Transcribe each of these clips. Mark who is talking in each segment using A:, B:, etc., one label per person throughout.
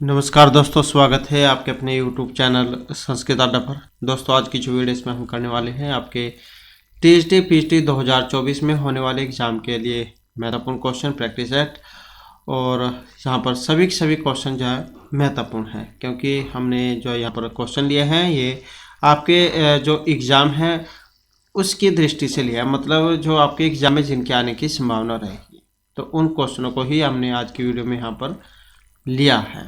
A: नमस्कार दोस्तों, स्वागत है आपके अपने YouTube चैनल संस्कृत अड्डा पर। दोस्तों, आज की जो वीडियो इसमें हम करने वाले हैं आपके टीएचडी पीएचडी 2024 में होने वाले एग्जाम के लिए महत्वपूर्ण क्वेश्चन प्रैक्टिस सेट। और यहाँ पर सभी के सभी क्वेश्चन जो है महत्वपूर्ण है, क्योंकि हमने जो यहाँ पर क्वेश्चन लिए हैं ये आपके जो एग्ज़ाम है उसकी दृष्टि से लिया, मतलब जो आपके एग्जाम में जिनके आने की संभावना रहेगी, तो उन क्वेश्चनों को ही हमने आज की वीडियो में यहाँ पर लिया है।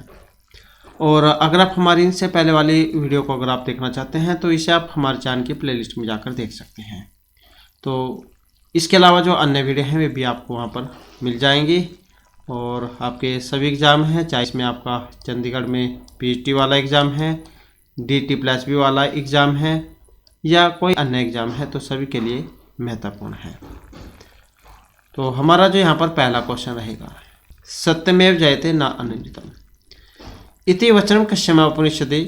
A: और अगर आप हमारी इनसे पहले वाली वीडियो को अगर आप देखना चाहते हैं तो इसे आप हमारे चैनल की प्लेलिस्ट में जाकर देख सकते हैं। तो इसके अलावा जो अन्य वीडियो हैं वे भी आपको वहां पर मिल जाएंगी। और आपके सभी एग्ज़ाम हैं, चाहे इसमें आपका चंडीगढ़ में पीएचडी वाला एग्ज़ाम है, DT+B वाला एग्ज़ाम है या कोई अन्य एग्ज़ाम है, तो सभी के लिए महत्वपूर्ण है। तो हमारा जो यहाँ पर पहला क्वेश्चन रहेगा, सत्यमेव जयते न अनन्वितम् इति वचनम कश्यपोपनिषदि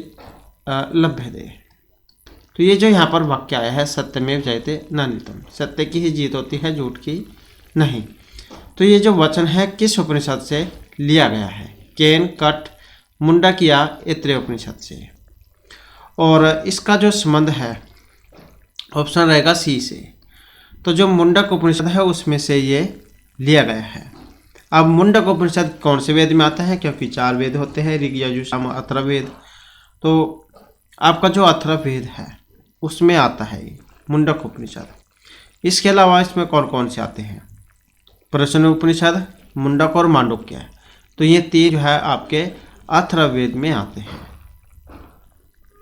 A: लभ्यते। तो ये जो यहाँ पर वाक्य आया है, सत्यमेव जयते न अनन्वितम्, सत्य की ही जीत होती है, झूठ की नहीं। तो ये जो वचन है किस उपनिषद से लिया गया है? केन, कट, मुंडक या ऐत्रेय उपनिषद से। और इसका जो संबंध है ऑप्शन रहेगा सी से। तो जो मुंडक उपनिषद है उसमें से ये लिया गया है। अब मुंडक उपनिषद कौन से वेद में आता है? क्योंकि 4 वेद होते हैं, ऋग, यजुर, साम, अथर्ववेद। तो आपका जो अथर्ववेद है उसमें आता है ये मुंडक उपनिषद। इसके अलावा इसमें कौन कौन से आते हैं? प्रश्न उपनिषद, मुंडक और मांडुक्य। तो ये 3 जो है आपके अथर्ववेद में आते हैं।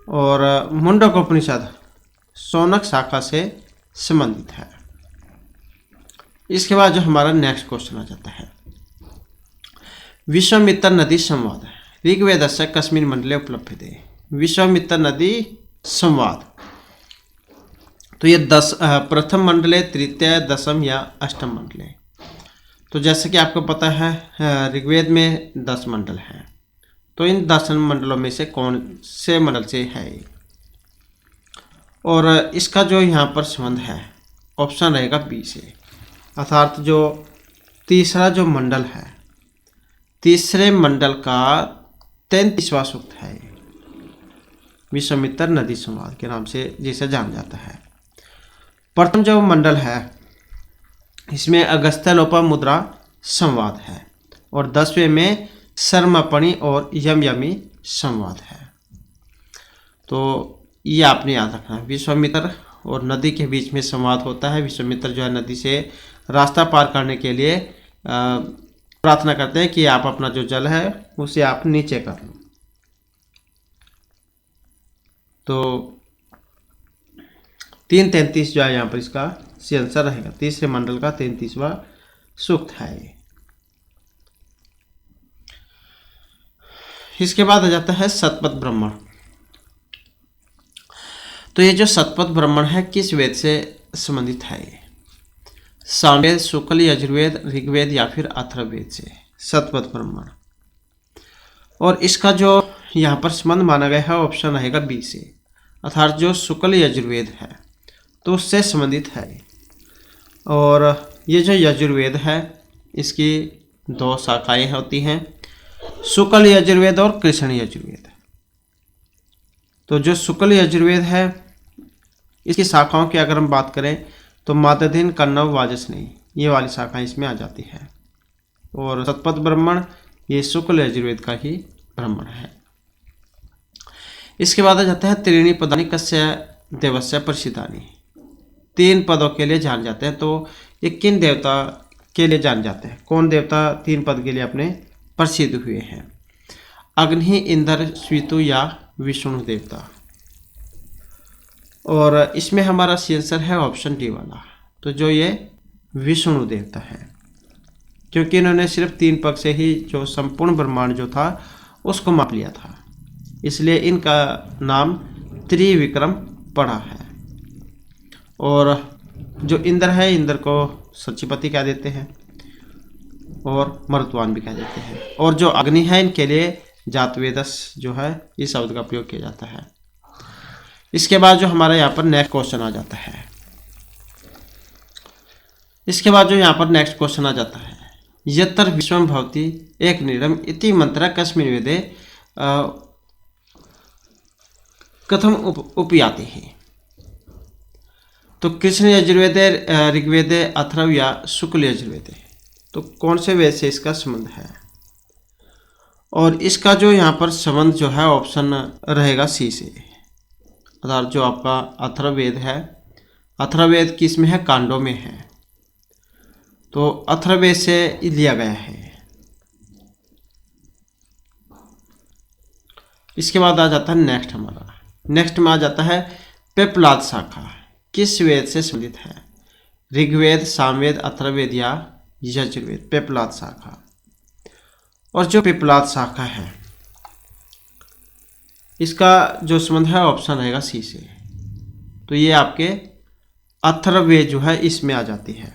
A: और मुंडक उपनिषद शौनक शाखा से संबंधित है। इसके बाद जो हमारा नेक्स्ट क्वेश्चन आ जाता है, विश्वामित्र नदी संवाद ऋग्वेदस्य कस्मिन् मंडले उपलभ्यते। विश्वामित्र नदी संवाद, तो ये 10 प्रथम मंडले, तृतीय, दशम या अष्टम मंडले। तो जैसे कि आपको पता है ऋग्वेद में 10 मंडल हैं। तो इन 10 मंडलों में से कौन से मंडल से है? और इसका जो यहाँ पर संबंध है ऑप्शन रहेगा बी से, अर्थात जो तीसरा जो मंडल है, तीसरे मंडल का 33वां सूक्त है, विश्वामित्र नदी संवाद के नाम से जिसे जाना जाता है। प्रथम जो मंडल है इसमें अगस्त्योपमुद्रा संवाद है, और 10वें में शर्मपणि और यमयमी संवाद है। तो ये आपने याद रखना है, विश्वामित्र और नदी के बीच में संवाद होता है। विश्वामित्र जो है नदी से रास्ता पार करने के लिए प्रार्थना करते हैं कि आप अपना जो जल है उसे आप नीचे कर लो। तो 3:33 जो है यहाँ पर इसका सी आंसर रहेगा, तीसरे मंडल का 33वां सूक्त है। इसके बाद आ जाता है शतपथ ब्राह्मण। तो ये जो शतपथ ब्राह्मण है किस वेद से संबंधित है? सामवेद, शुक्ल, यजुर्वेद, ऋग्वेद या फिर अथर्ववेद से शतपथ ब्राह्मण। और इसका जो यहाँ पर संबंध माना गया है ऑप्शन रहेगा बी से, अर्थात जो शुक्ल यजुर्वेद है तो उससे संबंधित है। और ये जो यजुर्वेद है इसकी 2 शाखाएं होती हैं, शुक्ल यजुर्वेद और कृष्ण यजुर्वेद। तो जो शुक्ल यजुर्वेद है इसकी शाखाओं की अगर हम बात करें तो मातधीन, कन्नव, वाजसनेयी, ये वाली शाखाएं इसमें आ जाती है। और शतपथ ब्राह्मण ये शुक्ल यजुर्वेद का ही ब्राह्मण है। इसके बाद आ जाता है त्रीणि पदानि कस्य देवस्य प्रसिद्धानि। 3 पदों के लिए जान जाते हैं। तो ये किन देवता के लिए जान जाते हैं? कौन देवता 3 पद के लिए अपने प्रसिद्ध हुए हैं? अग्नि, इंद्र, स्वितु या विष्णु देवता। और इसमें हमारा सी आंसर है ऑप्शन डी वाला, तो जो ये विष्णु देवता है, क्योंकि इन्होंने सिर्फ 3 पग से ही जो संपूर्ण ब्रह्मांड जो था उसको माप लिया था, इसलिए इनका नाम त्रिविक्रम पड़ा है। और जो इंद्र है, इंद्र को सचिपति कह देते हैं और मरुत्वान भी कह देते हैं। और जो अग्नि है इनके लिए जातवेदस जो है इस शब्द का प्रयोग किया जाता है। इसके बाद जो हमारा यहाँ पर नेक्स्ट क्वेश्चन आ जाता है, यत्र विश्वम भवति एक निरम इति मंत्र कस्मिन् वेदे कथम उपयाति है। तो कृष्ण यजुर्वेदे, ऋग्वेदे, अथर्व या शुक्ल यजुर्वेदे, तो कौन से वेद से इसका संबंध है। और इसका जो यहाँ पर संबंध जो है ऑप्शन रहेगा सी से, अर्थात जो आपका अथर्ववेद है, अथर्ववेद किस में है, कांडों में है, तो अथर्ववेद से लिया गया है। इसके बाद आ जाता है नेक्स्ट हमारा, नेक्स्ट में आ जाता है पेपलाद शाखा किस वेद से संबंधित है, ऋग्वेद, सामवेद, अथर्ववेद या यजुर्वेद। पेपलाद शाखा, और जो पेपलाद शाखा है इसका जो संबंध है ऑप्शन रहेगा सी से, तो ये आपके अथर्ववेद जो है इसमें आ जाती है।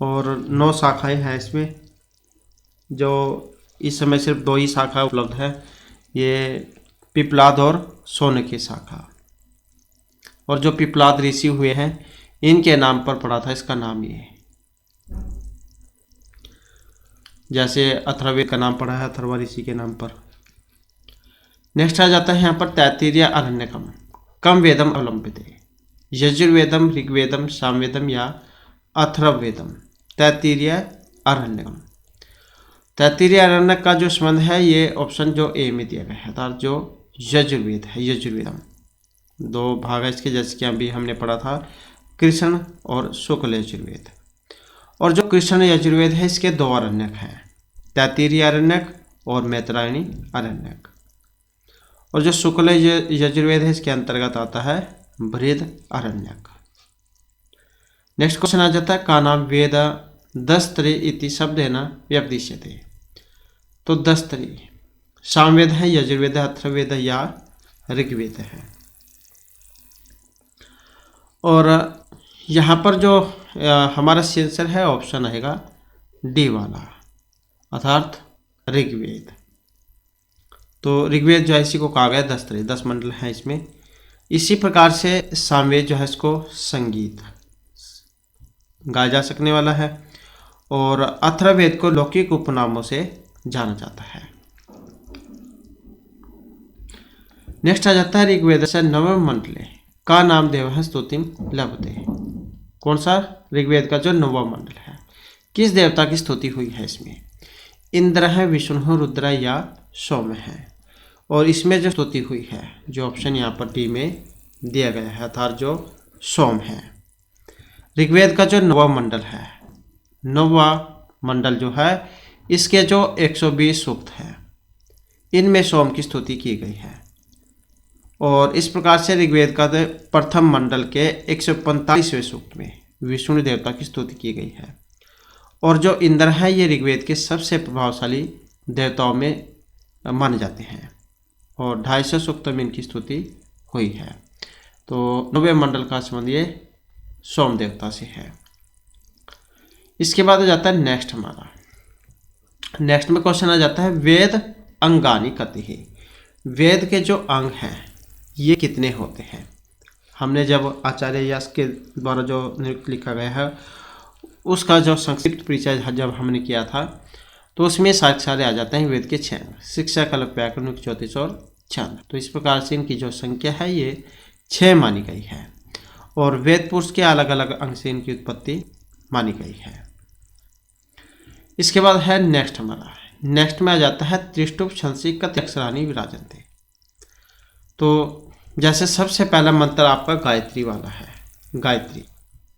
A: और 9 शाखाएं हैं इसमें, जो इस समय सिर्फ 2 ही शाखा उपलब्ध है, ये पिपलाद और शौनकी शाखा। और जो पिपलाद ऋषि हुए हैं इनके नाम पर पड़ा था इसका नाम ये, जैसे अथर्ववेद का नाम पड़ा है अथर्व ऋषि के नाम पर। नेक्स्ट आ जाता है यहाँ पर तैत्तिरीय अरण्यकम कम वेदम अवलंबिते, यजुर्वेदम, ऋग्वेदम, सामवेदम या अथर्ववेदम। तैत्तिरीय अरण्यकम, तैत्तिरीय अरण्यक का जो संबंध है ये ऑप्शन जो ए में दिया गया है, अर्थात जो यजुर्वेद है, यजुर्वेदम। 2 भाग है इसके, जैसे कि अभी हमने पढ़ा था कृष्ण और शुक्ल यजुर्वेद। और जो कृष्ण यजुर्वेद है इसके 2 अरण्यक हैं, तैत्तिरीय अरण्यक और मैत्रायणी अरण्यक। और जो शुक्ल यजुर्वेद है इसके अंतर्गत आता है बृहद अरण्यक। नेक्स्ट क्वेश्चन आ जाता है का नाम वेद 10 त्री इति शब्देन व्यपदिश्यते। तो 10 त्री सामवेद है, यजुर्वेद है, अथर्ववेद है या ऋग्वेद है। और यहाँ पर जो हमारा आंसर है ऑप्शन रहेगा डी वाला, अर्थात ऋग्वेद। तो ऋग्वेद जो है इसी को कहा गया 10 त्री, 10 मंडल हैं इसमें। इसी प्रकार से सामवेद जो है इसको संगीत गाया जा सकने वाला है, और अथर्ववेद को लौकिक उपनामों से जाना जाता है। नेक्स्ट आ जाता है ऋग्वेद से नवम मंडले का नाम देव स्तुतिम लभते। कौन सा, ऋग्वेद का जो 9वां मंडल है किस देवता की स्तुति हुई है इसमें, इंद्र है, विष्णु, रुद्र या सोम है। और इसमें जो स्तुति हुई है जो ऑप्शन यहाँ पर डी में दिया गया है, अर्थात जो सोम है। ऋग्वेद का जो 9वां मंडल है, 9वां मंडल जो है इसके जो 120 सूक्त हैं इनमें सोम की स्तुति की गई है। और इस प्रकार से ऋग्वेद का प्रथम मंडल के 145वें सूक्त में विष्णु देवता की स्तुति की गई है। और जो इंद्र है ये ऋग्वेद के सबसे प्रभावशाली देवताओं में माने जाते हैं, और 250 सूक्त में इनकी स्तुति हुई है। तो 9वें मंडल का संबंध ये सोम देवता से है। इसके बाद आ जाता है नेक्स्ट हमारा, नेक्स्ट में क्वेश्चन आ जाता है वेद अंगानी कति है। वेद के जो अंग हैं ये कितने होते हैं। हमने जब आचार्य व्यास के द्वारा जो निरुक्त लिखा गया है उसका जो संक्षिप्त परिचय जब हमने किया था तो उसमें सारे आ जाते हैं वेद के 6 अंग, शिक्षा, कल्प, व्याकरण, ज्योतिष और छंद। तो इस प्रकार से इनकी जो संख्या है ये 6 मानी गई है, और वेद पुरुष के अलग अलग अंग से इनकी उत्पत्ति मानी गई है। इसके बाद है नेक्स्ट हमारा, नेक्स्ट में आ जाता है त्रिष्टुप छंसी कति अक्षराणी विराजन्ते। तो जैसे सबसे पहला मंत्र आपका गायत्री वाला है, गायत्री,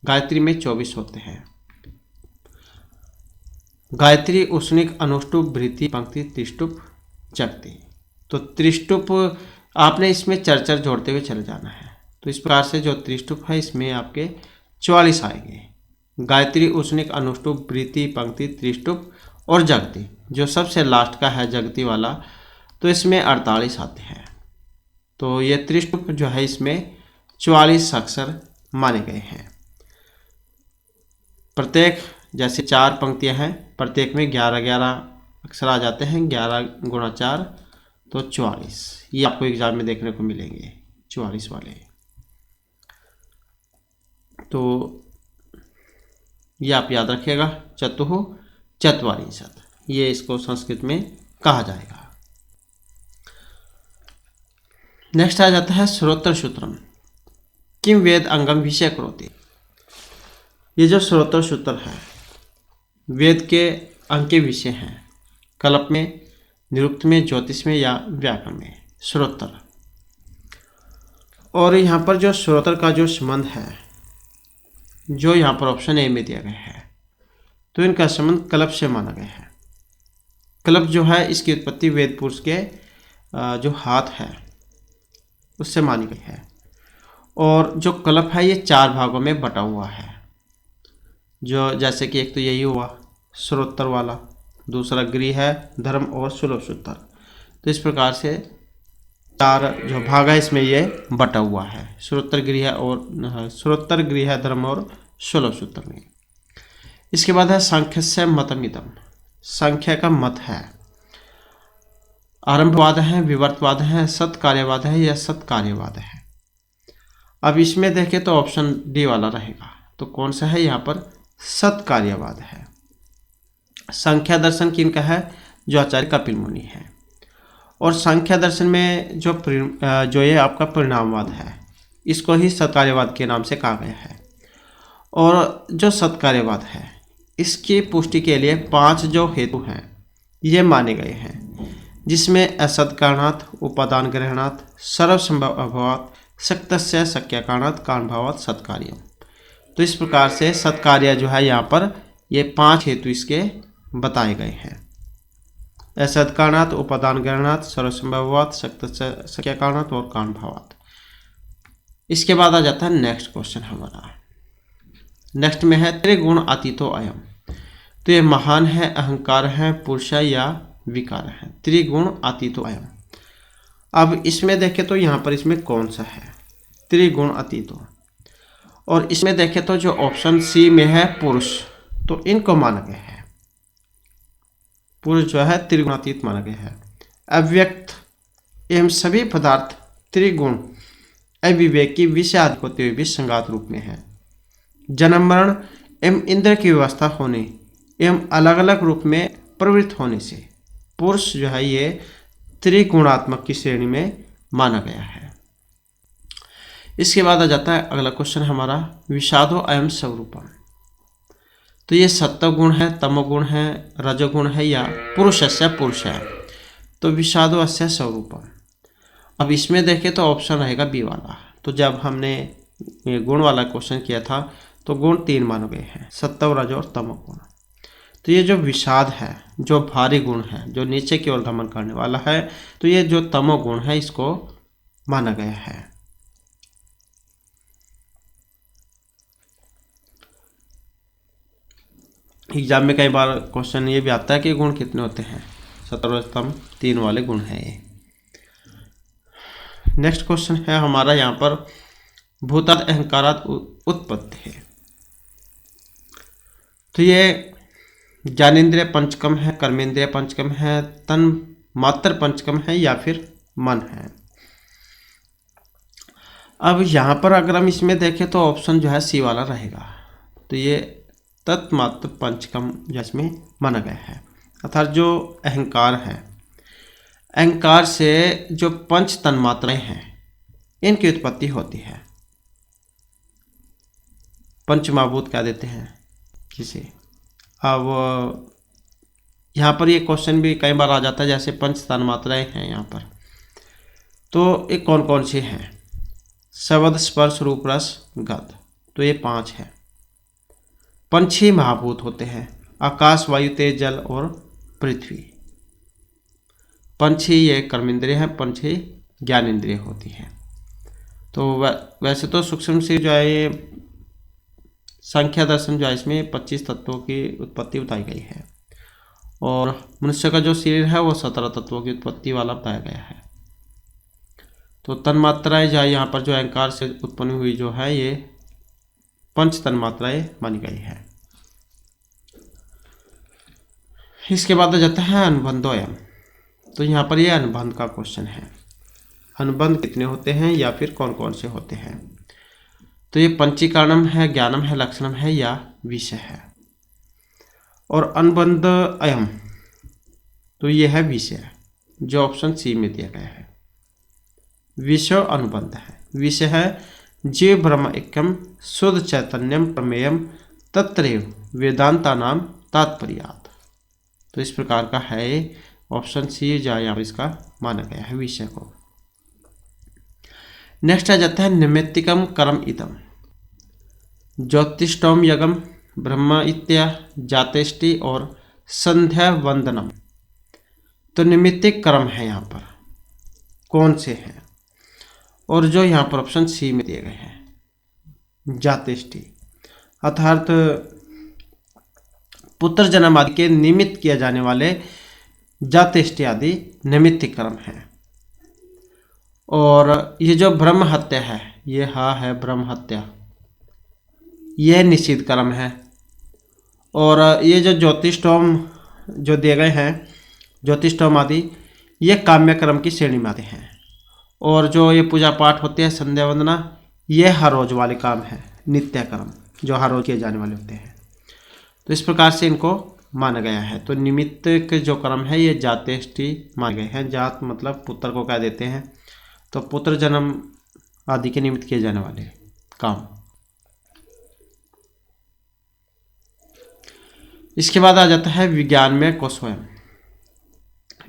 A: गायत्री में 24 होते हैं। गायत्री, उष्णिक, अनुष्टुप, भृति, पंक्ति, त्रिष्टुप, जगती। तो त्रिष्टुप आपने इसमें चरचर जोड़ते हुए चले जाना है। तो इस प्रकार से जो त्रिष्टुप है इसमें आपके 44 आएंगे, गायत्री, उष्णिक, अनुष्टुप, भृति, पंक्ति, त्रिष्टुप और जगती। जो सबसे लास्ट का है जगती वाला तो इसमें 48 आते हैं। तो ये त्रिष्टुप जो है इसमें 44 अक्षर माने गए हैं। प्रत्येक जैसे 4 पंक्तियां हैं, प्रत्येक में 11-11 अक्षर आ जाते हैं, 11 गुणा 4 तो 44। ये आपको एग्जाम में देखने को मिलेंगे 44 वाले। तो ये आप याद रखिएगा, चतुः चत्वारिंशत्, ये इसको संस्कृत में कहा जाएगा। नेक्स्ट आ जाता है श्रोत्र सूत्रम, किम वेद अंगम विषय करोति। ये जो श्रोत्र सूत्र है वेद के अंग के विषय हैं, कल्प में, निरुक्त में, ज्योतिष में या व्याकरण में। श्रोत्र, और यहाँ पर जो श्रोत्र का जो संबंध है, जो यहाँ पर ऑप्शन ए में दिया गया है, तो इनका संबंध कल्प से माना गया है। कल्प जो है इसकी उत्पत्ति वेद पुरुष के जो हाथ है उससे मानी गई है। और जो कल्प है ये 4 भागों में बटा हुआ है, जो जैसे कि एक तो यही हुआ श्रोत्र वाला, दूसरा गृह है, धर्म और शूलसूत्र। तो इस प्रकार से 4 जो भाग है इसमें ये बटा हुआ है, श्रोत्र गृह, धर्म और शूलसूत्र में। इसके बाद है सांख्यस्य मतमिदम, सांख्य का मत है। आरंभवाद है, विवर्तवाद है, सत्कार्यवाद है या सत्कार्यवाद है। अब इसमें देखें तो ऑप्शन डी वाला रहेगा, तो कौन सा है यहाँ पर? सत्कार्यवाद है। सांख्य दर्शन किनका है? जो आचार्य कपिल मुनि है। और सांख्य दर्शन में जो ये आपका परिणामवाद है, इसको ही सत्कार्यवाद के नाम से कहा गया है। और जो सत्कार्यवाद है इसकी पुष्टि के लिए 5 जो हेतु हैं ये माने गए हैं, जिसमें असद कारणात्, उपादान ग्रहणात्, सर्वसंभव अभावात्, शक्तस्य शक्य कारणात्, कारणभावात् सत्कार्यम। तो इस प्रकार से सत्कार्य जो है यहाँ पर ये 5 हेतु इसके बताए गए हैं। असद कारणात्, उपादान ग्रहणात्, सर्वसंभवात्, शक्तस्य शक्य कारणात् और कारणभावात्। इसके बाद आ जाता है नेक्स्ट क्वेश्चन हमारा। नेक्स्ट में है त्रिगुण अतीतो अयम। तो ये महान है, अहंकार है, पुरुष है या विकार है। त्रिगुण अतीतो अयम। अब इसमें देखें तो यहाँ पर इसमें कौन सा है? त्रिगुण अतीतो। और इसमें देखें तो जो ऑप्शन सी में है पुरुष, तो इनको माना गया है, पुरुष जो है त्रिगुणातीत माना गया है। अव्यक्त एवं सभी पदार्थ त्रिगुण अविवेकी विषय आदि होते हुए भी संघात रूप में है। जन्म मरण एवं इंद्र की व्यवस्था होने एवं अलग अलग रूप में प्रवृत्त होने से पुरुष जो है ये त्रिगुणात्मक की श्रेणी में माना गया है। इसके बाद आ जाता है अगला क्वेश्चन हमारा, विषादो अयम स्वरूपम। तो ये सत्वगुण है, तमोगुण है, रजोगुण है या पुरुषस्य पुरुष है। तो विषादो अस्य स्वरूपम। अब इसमें देखें तो ऑप्शन रहेगा बी वाला। तो जब हमने ये गुण वाला क्वेश्चन किया था तो गुण 3 माने गए हैं, सत्व, रज और तमोगुण। तो ये जो विषाद है, जो भारी गुण है, जो नीचे की ओर गमन करने वाला है, तो ये जो तमोगुण है इसको माना गया है। एग्जाम में कई बार क्वेश्चन ये भी आता है कि गुण कितने होते हैं? सत्व, रज, तम 3 वाले गुण हैं ये। नेक्स्ट क्वेश्चन है हमारा यहाँ पर, भूतात् अहंकारात् उत्पत्ति है। तो ये ज्ञानेन्द्रिय पंचकम है, कर्मेंद्रिय पंचकम है, तन मात्र पंचकम है या फिर मन है। अब यहाँ पर अगर हम इसमें देखें तो ऑप्शन जो है सी वाला रहेगा। तो ये तत्मात्र पंचकम जिसमें माना गया है, अर्थात जो अहंकार है, अहंकार से जो पंच तन्मात्राएं हैं इनकी उत्पत्ति होती है। पंचमहाभूत कह देते हैं किसे। अब यहाँ पर ये क्वेश्चन भी कई बार आ जाता है, जैसे पंच तन्मात्राएं हैं यहाँ पर, तो ये कौन कौन से हैं? शब्द, स्पर्श, रूप, रस, गंध। तो ये 5 है। पंच ही महाभूत होते हैं, आकाश, वायु, तेज, जल और पृथ्वी। पंच ही ये कर्मेंद्रिय है, पंच ही ज्ञानेंद्रिय होती है। तो वैसे तो सूक्ष्म से जो है ये संख्या दर्शन जो है इसमें 25 तत्वों की उत्पत्ति बताई गई है, और मनुष्य का जो शरीर है वो 17 तत्वों की उत्पत्ति वाला बताया गया है। तो तन्मात्राएं जो है यहाँ पर जो अहंकार से उत्पन्न हुई जो है ये पंच तन्मात्राएं मानी गई है। इसके बाद आ जाता है अनुबंधोयम। तो यहाँ पर ये अनुबंध का क्वेश्चन है, अनुबंध कितने होते हैं या फिर कौन कौन से होते हैं। तो ये पंचीकरणम है, ज्ञानम है, लक्षणम है या विषय है। और अनुबंध अयम, तो ये है विषय, जो ऑप्शन सी में दिया गया है। विषय अनुबंध है। विषय है जीव ब्रह्म एकम शुद्ध चैतन्यम प्रमेयम तत्रैव वेदांता नाम तात्पर्यात्। तो इस प्रकार का है ऑप्शन सी, जहाँ यहाँ पर इसका माना गया है विषय को। नेक्स्ट आ जाता है निमित्तिकम कर्म इदम ज्योतिष्टोम यगम ब्रह्म इत्या जातेष्टि और संध्या वंदनम। तो निमित्तिक कर्म है यहाँ पर कौन से हैं, और जो यहाँ पर ऑप्शन सी में दिए गए हैं जातेष्टि, अर्थात पुत्र जन्म आदि के निमित्त किए जाने वाले जातेष्टि आदि निमित्तिक कर्म है। और ये जो ब्रह्म हत्या है, ये है ब्रह्म हत्या, यह निषिद्ध कर्म है। और ये जो ज्योतिष्टोम जो दिए गए हैं, ज्योतिष्टोम आदि, ये काम्य कर्म की श्रेणी में आते हैं। और जो ये पूजा पाठ होते हैं, संध्या वंदना, ये हर रोज वाले काम है, नित्य कर्म जो हर रोज किए जाने वाले होते हैं। तो इस प्रकार से इनको माना गया है। तो निमित्त जो कर्म है ये जातेष्टि माने गए हैं। जात मतलब पुत्र को कह देते हैं, तो पुत्र जन्म आदि के निमित्त किए जाने वाले काम। इसके बाद आ जाता है विज्ञान में कोश स्वयं।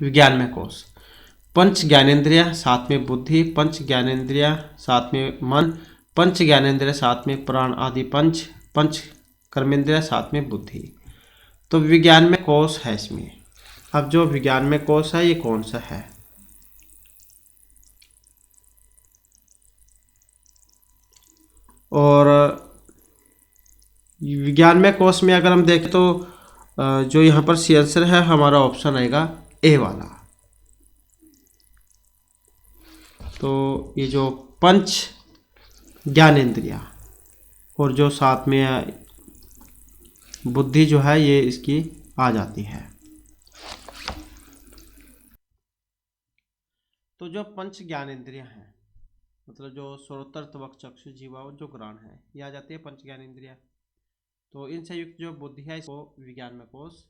A: विज्ञान में कोश पंच ज्ञानेन्द्रिय साथ में बुद्धि, पंच ज्ञानेन्द्रिय साथ में मन, पंच ज्ञानेन्द्रिय साथ में प्राण आदि पंच कर्मेंद्रिय साथ में बुद्धि। तो विज्ञान में कोश है इसमें। अब जो विज्ञान में कोश है ये कौन सा है? और विज्ञान में कोश में अगर हम देखें तो जो यहाँ पर सी आंसर है हमारा ऑप्शन आएगा ए वाला। तो ये जो पंच ज्ञानेंद्रिया और जो साथ में बुद्धि जो है ये इसकी आ जाती है। तो जो पंच ज्ञानेंद्रिया हैं, मतलब जो श्रोत्र त्वक चक्षु जीवा और जो ग्राण है, ये आ जाती है पंच ज्ञानेंद्रिया। तो इनसे युक्त जो बुद्धि है इसको विज्ञान में कोश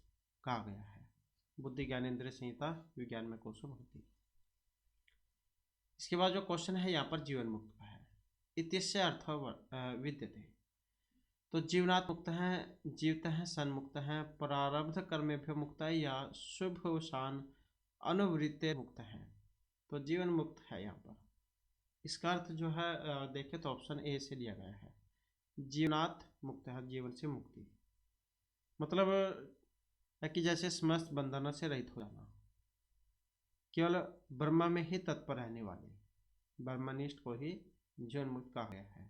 A: कहा गया है। बुद्धि ज्ञानेंद्रिय संहिता विज्ञान में कोश होती। इसके बाद जो क्वेश्चन है यहाँ पर जीवन मुक्त का है। इत्यस्य अर्थ विद्यते। तो जीवनात् मुक्त है, जीवत है, सन मुक्त है, प्रारब्ध कर्मेभ्य मुक्त है, या शुभ शान अनुवृत्ते मुक्त है। तो जीवन मुक्त है यहाँ पर। इसका अर्थ जो है देखें तो ऑप्शन ए से लिया गया है। जीवनात् मुक्त है, जीवन से मुक्ति, मतलब है कि जैसे समस्त बंधनों से रहित हो जाना, केवल ब्रह्म में ही तत्पर रहने वाले ब्रह्मनिष्ठ को ही जीवन मुक्त कहा गया है।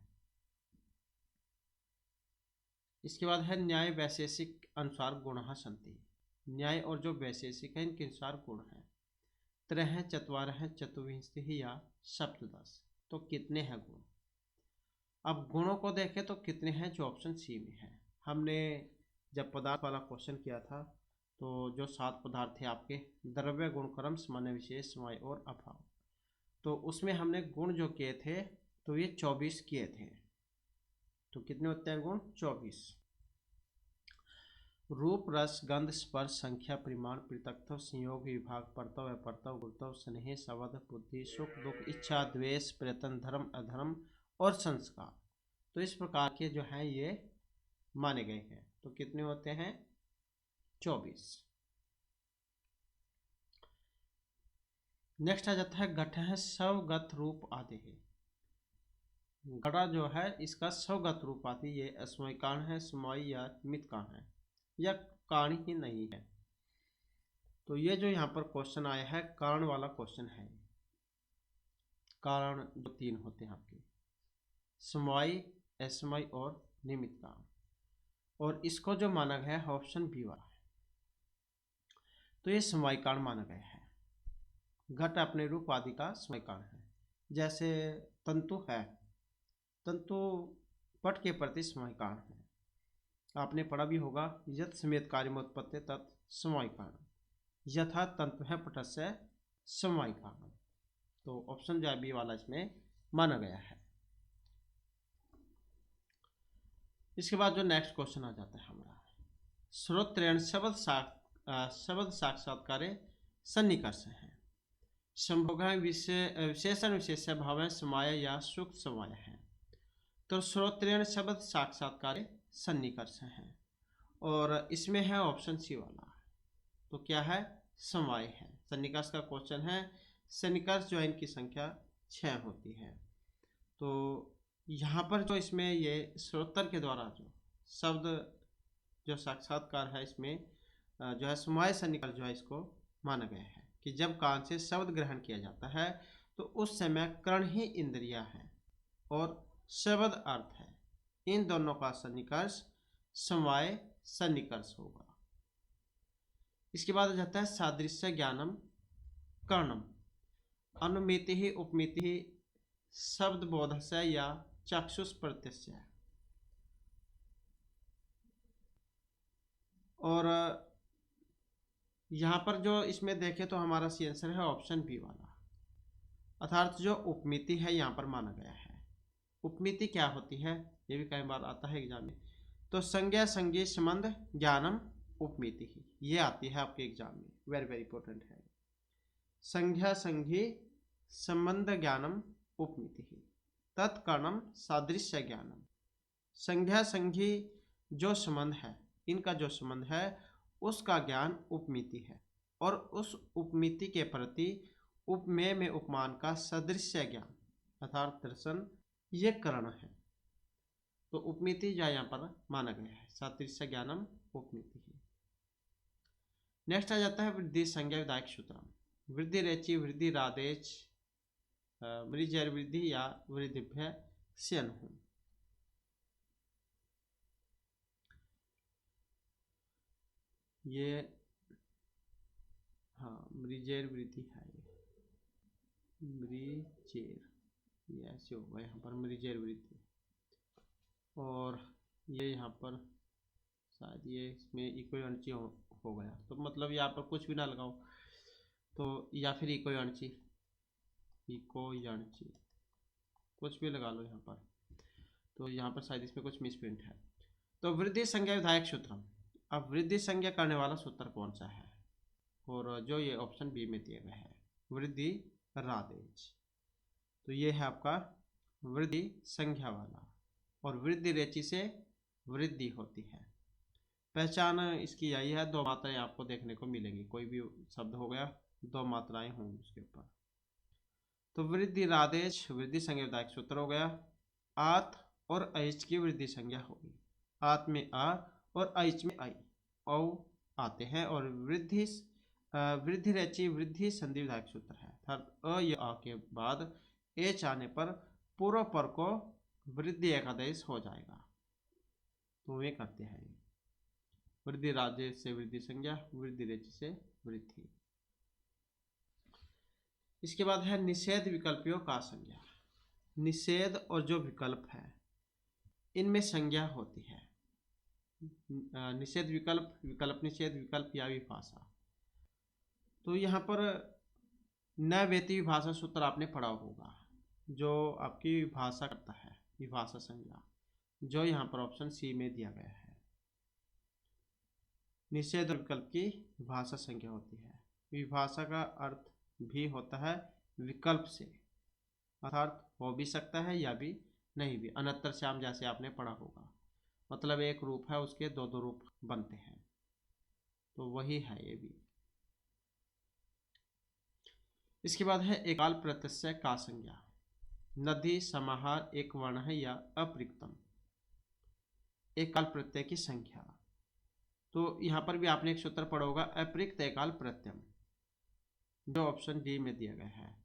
A: इसके बाद है न्याय वैशेषिक अनुसार गुण संति। न्याय और जो वैशेषिक है इनके अनुसार गुण है। त्रय चतवार है, चतुर्विंशति या सप्तदश। तो कितने हैं गुण? अब गुणों को देखें तो कितने हैं, जो ऑप्शन सी में है। हमने जब पदार्थ वाला क्वेश्चन किया था तो जो 7 पदार्थ थे आपके, द्रव्य गुण कर्म सामान्य विशेष समय और अभाव, तो उसमें हमने गुण जो किए थे तो ये 24 किए थे। तो कितने होते हैं गुण? 24। रूप रस गंध स्पर्श संख्या परिमाण पृथकत्व संयोग विभाग परतव अपरतव गुरुत्व स्नेह शब्द बुद्धि सुख दुख इच्छा द्वेष प्रयत्न धर्म अधर्म और संस्कार। तो इस प्रकार के जो हैं ये माने गए हैं। तो कितने होते हैं? 24। नेक्स्ट आ जाता है घट है स्वगत रूप आदि है। घड़ा जो है इसका स्वगत रूप आदि, ये अस्मय कारण है, समय या निमित्त कारण है, या कारण ही नहीं है। तो ये जो यहाँ पर क्वेश्चन आया है कारण वाला क्वेश्चन है। कारण जो 3 होते हैं आपके, समय, असमय और निमित्त कारण, और इसको जो माना गया है ऑप्शन बी वाला है। तो ये समय कारण माना गया है। घट अपने रूप आदि का समय कारण है। जैसे तंतु है, तंतु पट के प्रति समय कारण है। आपने पढ़ा भी होगा, यत् समेत कार्यमोत्पत्ति तत् समय कारण, यथा तंतु है पटस्य समय कारण। तो ऑप्शन जो है बी वाला इसमें माना गया है। इसके बाद जो नेक्स्ट क्वेश्चन आ जाता है हमारा श्रोत्रेण शब्द साक्षात्कारे सन्निकर्ष है। संभोग विशेषण विशेष्य भाव समाय या सूक्त समाय है। तो श्रोत्रेण शब्द साक्षात्कारे सन्निकर्ष है और इसमें है ऑप्शन सी वाला। तो क्या है? समवाय है। सन्निकर्ष का क्वेश्चन है। सन्निकर्ष जो है इनकी संख्या 6 होती है। तो यहाँ पर जो इसमें ये श्रोत्र के द्वारा जो शब्द जो साक्षात्कार है इसमें जो है समवाय सन्निकर्ष जो है इसको माना गया है कि जब कान से शब्द ग्रहण किया जाता है तो उस समय कर्ण ही इंद्रिया है और शब्द अर्थ है। इन दोनों का सन्निकर्ष समवाय सन्निकर्ष होगा। इसके बाद आ जाता है सादृश्य ज्ञानम कर्णम अनुमिति ही उपमिति ही शब्द बोधस्य या चक्षुष प्रत्यस्य। और यहाँ पर जो इसमें देखें तो हमारा सी आंसर है ऑप्शन बी वाला, अर्थात जो उपमिति है यहाँ पर माना गया है। उपमिति क्या होती है ये भी कई बार आता है एग्जाम में। तो संज्ञा संज्ञी संबंध ज्ञानम उपमिति ही, ये आती है आपके एग्जाम में, वेरी वेरी इंपॉर्टेंट है। संज्ञा संज्ञी संबंध ज्ञानम उपमिति ही तत्कर्णम सादृश्य ज्ञानम। संज्ञा संज्ञी जो संबंध है, इनका जो संबंध है उसका ज्ञान उपमिति है और उस उपमिति के प्रति उपमेय में उपमान का सदृश्य ज्ञान अर्थात दर्शन ये कर्ण है। तो उपमिति जो यहाँ पर माना गया है सादृश्य ज्ञानम उपमिति ही। नेक्स्ट आ जाता है वृद्धि संज्ञा विधायक सूत्रम। वृद्धि रेचि वृद्धि रादेच मृजर वृद्धि या वृद्धिभ्य स्यन हूं। ये हाँ मृजेर वृद्धि है, ये मृजेर ये ऐसे होगा यहाँ पर मृजेर वृद्धि। और ये यहाँ पर शायद ये इसमें इक्वल हो गया, तो मतलब यहाँ पर कुछ भी ना लगाओ तो, या फिर इको कुछ भी लगा लो यहाँ पर। तो यहाँ पर शायद इसमें कुछ मिसप्रिंट है। तो वृद्धि संज्ञा विधायक सूत्रम। अब वृद्धि संज्ञा करने वाला सूत्र कौन सा है? और जो ये ऑप्शन बी में दिया गया है वृद्धि रादेज। तो ये है आपका वृद्धि संज्ञा वाला। और वृद्धि रेचि से वृद्धि होती है। पहचान इसकी यही है, 2 मात्राएं आपको देखने को मिलेंगी। कोई भी शब्द हो गया 2 मात्राएं होंगी उसके ऊपर। तो वृद्धि रादेश वृद्धि संज्ञा विधायक सूत्र हो गया। आत और ऐच की वृद्धि संज्ञा होगी। आत में आ और ऐच में आई औ आते हैं। और वृद्धि रेचि वृद्धि संधि विधायक सूत्र है, अर्थात अ या आ के बाद एच आने पर पूर्व पर को वृद्धि एकादेश हो जाएगा। तो वे करते हैं वृद्धि रादेश से वृद्धि संज्ञा, वृद्धि रेचि से वृद्धि। इसके बाद है निषेध विकल्पियों का संज्ञा। निषेध और जो विकल्प है इनमें संज्ञा होती है। निषेध विकल्प, विकल्प निषेध, विकल्प या विभाषा। तो यहाँ पर न वेती विभाषा सूत्र आपने पढ़ा होगा, जो आपकी विभाषा करता है, विभाषा संज्ञा, जो यहाँ पर ऑप्शन सी में दिया गया है। निषेध और विकल्प की विभाषा संज्ञा होती है। विभाषा का अर्थ भी होता है विकल्प से, अर्थात हो भी सकता है या भी नहीं भी। अनंतर श्याम जैसे आपने पढ़ा होगा, मतलब एक रूप है उसके 2 रूप बनते हैं, तो वही है ये भी। इसके बाद है एकाल प्रत्यय का संज्ञा। नदी समाहार एक वर्ण है या अप्रिक्तम। एकाल प्रत्यय की संख्या। तो यहाँ पर भी आपने एक सूत्र पढ़ा होगा अप्रिक्त एकाल प्रत्यय, जो ऑप्शन डी में दिया गया है।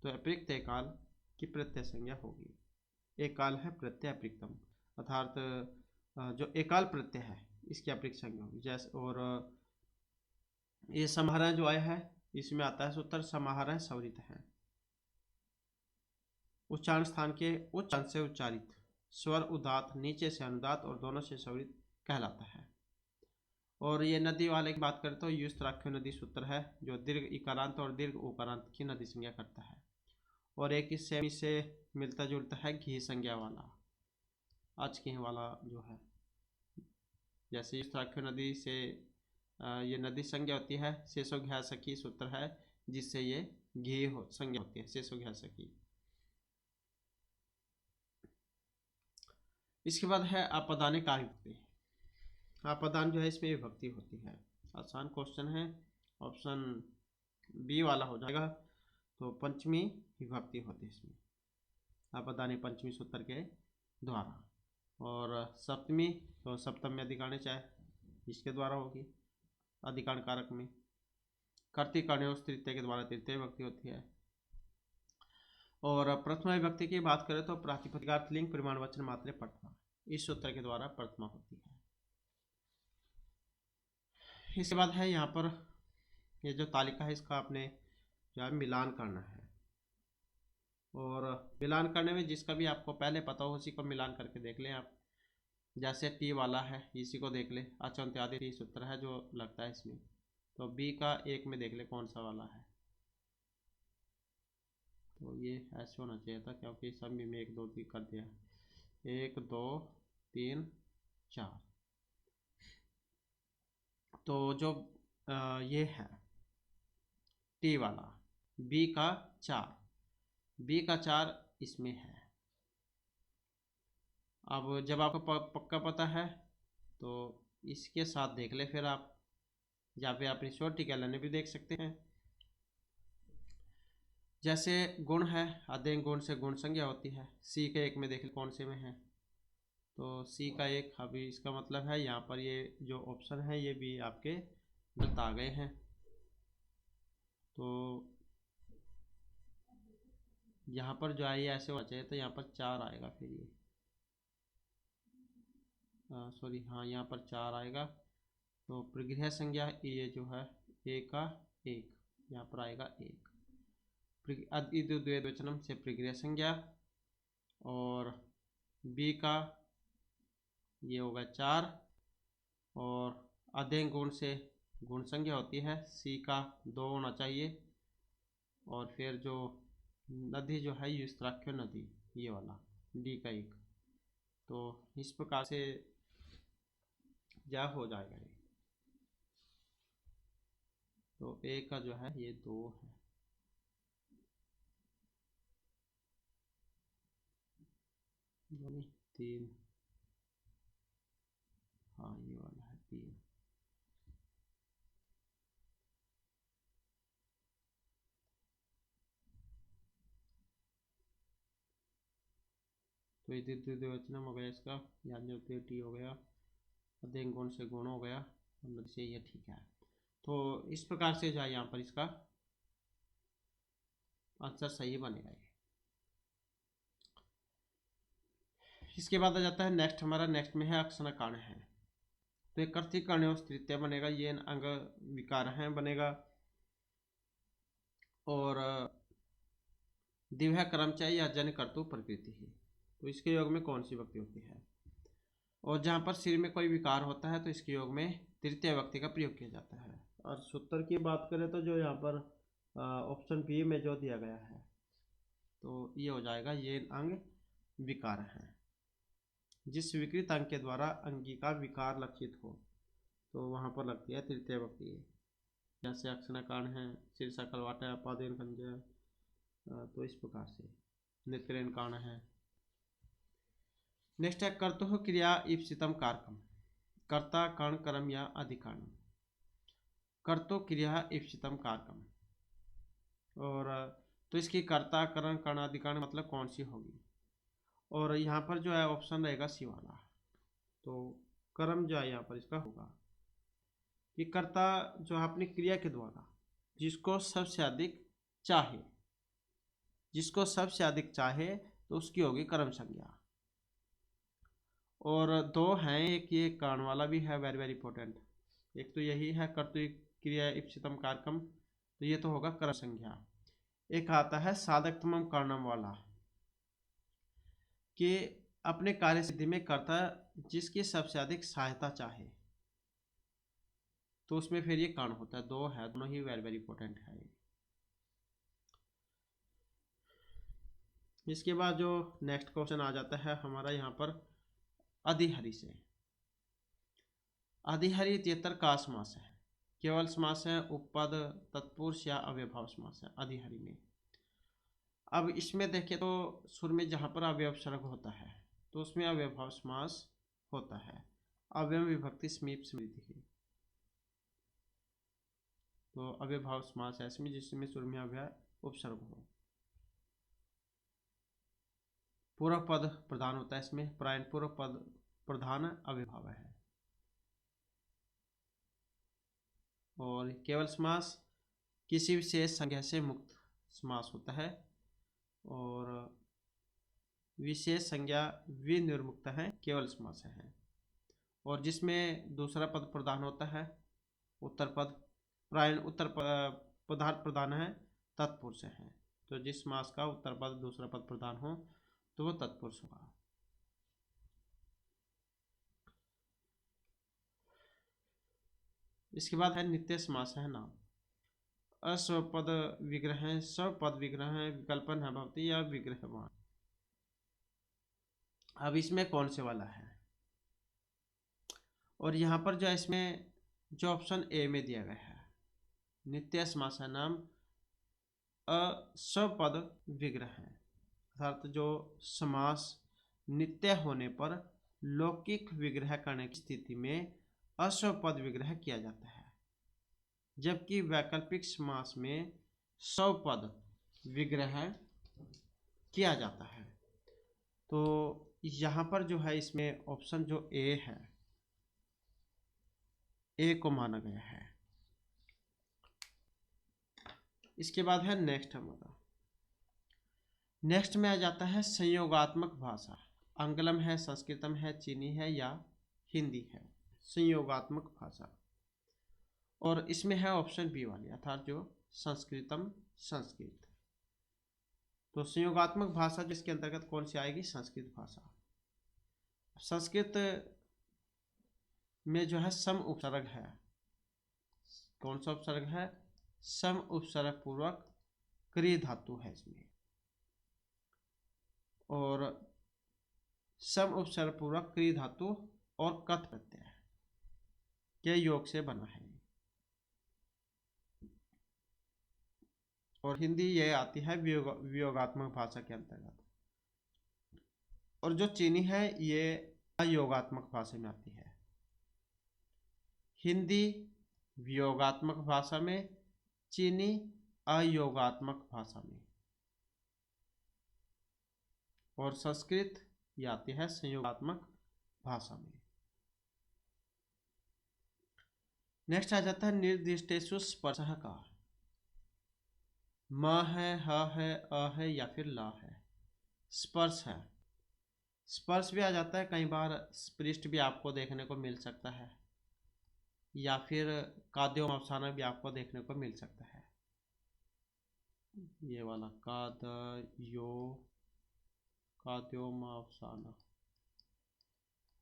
A: तो अप्रिक्त एकाल की प्रत्यय संज्ञा होगी। एकाल है प्रत्यय अप्रिक्तम, अर्थात जो एकाल प्रत्यय है इसकी अप्रिक्त संज्ञा होगी। जैसे और ये समाहार जो आया है इसमें आता है सूत्र समाहार सवरित है। उच्चारण स्थान के उच्च अंश से उच्चारित स्वर उदात, नीचे से अनुदात और दोनों से सवरित कहलाता है। और ये नदी वाले की बात करें तो युस्त्राख्य नदी सूत्र है, जो दीर्घ इकारांत और दीर्घ उकारांत की नदी संज्ञा करता है। और एक इससे मिलता जुलता है घी संज्ञा वाला, आज के वाला जो है। जैसे युष्त्राख्य नदी से ये नदी संज्ञा होती है, शेषो घ्या सखी सूत्र है जिससे ये घी संज्ञा होती है, शेषो घ्या सखी। इसके बाद है आपदाने का विभक्ति। आपदान जो है इसमें विभक्ति होती है। आसान क्वेश्चन है, ऑप्शन बी वाला हो जाएगा। तो पंचमी विभक्ति होती है इसमें, आपदाने पंचमी सूत्र के द्वारा। और सप्तमी तो सप्तम में अधिकरण चाहे इसके द्वारा होगी, अधिकरण कारक में। कर्तिकर्णयों तृतीय के द्वारा तृतीय विभक्ति होती है। और प्रथमा विभक्ति की बात करें तो प्रातिपदिकार्थ लिंग परिमाणवाचक मात्रे प्रथमा, इस सूत्र के द्वारा प्रथमा होती है। इसके बाद है यहाँ पर ये जो तालिका है इसका आपने जो है मिलान करना है। और मिलान करने में जिसका भी आपको पहले पता हो उसी को मिलान करके देख लें आप। जैसे टी वाला है इसी को देख ले, अचंत आदि टी सूत्र है जो लगता है इसमें। तो बी का एक में देख ले कौन सा वाला है। तो ये ऐसे होना चाहिए था क्योंकि सभी में 1 2 3 कर दिया, 1 2 3 4। तो जो ये है टी वाला बी का 4, बी का 4 इसमें है। अब जब आपको पक्का पता है तो इसके साथ देख ले फिर आप, या फिर अपनी शॉर्ट टिक लेने भी देख सकते हैं। जैसे गुण है, अध्ययन गुण से गुण संज्ञा होती है। सी के 1 में देख ले कौन से में है। तो सी का 1, अभी इसका मतलब है यहाँ पर ये जो ऑप्शन है ये भी आपके गलत आ गए हैं। तो यहाँ पर जो है ये ऐसे होना चाहिए, तो यहाँ पर 4 आएगा फिर ये, सॉरी हाँ यहाँ पर 4 आएगा। तो प्रगृह संज्ञा ये जो है ए का 1, यहाँ पर आएगा 1। द्विवचनम से प्रगृह संज्ञा, और बी का ये होगा 4, और अध्ययन गुण से गुण संज्ञा होती है। सी का 2 होना चाहिए, और फिर जो नदी जो है युष्त्राख्य नदी ये वाला डी का 1। तो इस प्रकार से जा हो जाएगा ये। तो ए का जो है ये 2 है। नहीं 3, हाँ ये वाला है 3। तो ये द्विवचनम हो गया इसका, याद जो टी हो गया, अध्ययन गुण से गुण हो गया, मतलब से ये ठीक है। तो इस प्रकार से जो है यहाँ पर इसका आंसर सही बनेगा ये। इसके बाद आ जाता है नेक्स्ट, हमारा नेक्स्ट में है अक्षर कर्ण है। तो एक कर्तिकर्णयों तृतीय बनेगा, ये अंग विकार है बनेगा। और दिव्या कर्मचारी या जन कर्तु प्रकृति ही, तो इसके योग में कौन सी विभक्ति होती है। और जहाँ पर सिर में कोई विकार होता है तो इसके योग में तृतीय विभक्ति का प्रयोग किया जाता है। और सूत्र की बात करें तो जो यहाँ पर ऑप्शन बी में जो दिया गया है तो ये हो जाएगा, ये अंग विकार है। जिस विकृत अंग के द्वारा अंगी का विकार लक्षित हो तो वहाँ पर लगती है तृतीय विभक्ति। जैसे अक्षर कर्ण है, शीर्षा कलवाटा, पादेन खंजर, तो इस प्रकार से नेत्रेन कर्ण है। नेक्स्ट है कर्तुः क्रिया ईप्सितम कारकम, कर्ता कर्ण कर्म या अधिकरण। कर्तु क्रिया ईप्सितम कारकम, और तो इसकी कर्ता कर्ण कर्ण अधिकरण मतलब कौन सी होगी। और यहाँ पर जो है ऑप्शन रहेगा सी वाला। तो कर्म जो है यहाँ पर इसका होगा कि कर्ता जो है अपनी क्रिया के द्वारा जिसको सबसे अधिक चाहे, जिसको सबसे अधिक चाहे तो उसकी होगी कर्म संज्ञा। और 2 हैं, एक ये कर्ण वाला भी है, वेरी वेरी इंपॉर्टेंट। एक तो यही है कर्तु क्रिया ईप्सितम कारकम, तो ये तो होगा कर्म संज्ञा। एक आता है साधकतमम कर्णम वाला, कि अपने कार्य सिद्धि में कर्ता जिसकी सबसे अधिक सहायता चाहे, तो उसमें फिर ये कर्ण होता है। 2 है, दोनों ही वेरी वेरी इंपॉर्टेंट है। इसके बाद जो नेक्स्ट क्वेश्चन आ जाता है हमारा यहाँ पर अधिहरि से। अधिहरी इत्येतर का समास है? केवल समास है, उपपद, तत्पुरुष या अव्ययभाव समास है अधिहरी में। अब इसमें देखें तो सुर में जहाँ पर अवयव सर्ग होता है तो उसमें अव्ययभाव समास होता है। अव्यय विभक्ति समीप समृद्धि है, तो अव्ययभाव समास है इसमें जिसमें सुर में अव्यय उपसर्ग हो। पूर्व पद प्रधान होता है इसमें, प्रायण पूर्व पद प्रधान अव्ययभाव है। और केवल समास किसी विशेष संज्ञा से मुक्त समास होता है, और विशेष संज्ञा विनिर्मुक्त है केवल समास है। और जिसमें दूसरा पद प्रधान होता है उत्तर पद, प्रायण उत्तर पदार्थ प्रधान है तत्पुरुष है। तो जिस समास का उत्तर पद दूसरा पद प्रधान हो तो वो तत्पुरुष होगा। इसके बाद है नित्य समास है नाम। अस्वपद विग्रह, स्वपद विग्रह, विकल्पन है भवती या विग्रहवान। अब इसमें कौन से वाला है, और यहाँ पर जो इसमें जो ऑप्शन ए में दिया गया है नित्य समास है नाम स्वपद विग्रह है, अर्थात जो समास नित्य होने पर लौकिक विग्रह करने की स्थिति में अस्वपद विग्रह किया जाता है, जबकि वैकल्पिक समास में स्वपद विग्रह किया जाता है। तो यहाँ पर जो है इसमें ऑप्शन जो ए है, ए को माना गया है। इसके बाद है नेक्स्ट हमारा, नेक्स्ट में आ जाता है संयोगात्मक भाषा। आंग्लम है, संस्कृतम है, चीनी है या हिंदी है। संयोगात्मक भाषा, और इसमें है ऑप्शन बी वाली अर्थात जो संस्कृतम संस्कृत। तो संयोगात्मक भाषा जिसके अंतर्गत कौन सी आएगी, संस्कृत भाषा। संस्कृत में जो है सम उपसर्ग है, कौन सा उपसर्ग है, सम उपसर्ग पूर्वक क्रिय धातु है इसमें, और सम उपसर्ग पूर्वक क्रिय धातु और कथ प्रत्यय के योग से बना है। और हिंदी ये आती है वियोगात्मक भाषा के अंतर्गत, और जो चीनी है ये अयोगात्मक भाषा में आती है। हिंदी वियोगात्मक भाषा में, चीनी अयोगात्मक भाषा में, और संस्कृत ये आती है संयोगात्मक भाषा में। नेक्स्ट आ जाता है निर्दिष्टेषु स्पर्शः का। म है, ह है, अ है या फिर ला है। स्पर्श है, स्पर्श भी आ जाता है, कई बार स्पृष्ट भी आपको देखने को मिल सकता है, या फिर काद्योम अवसाना भी आपको देखने को मिल सकता है। ये वाला काद्योम अवसाना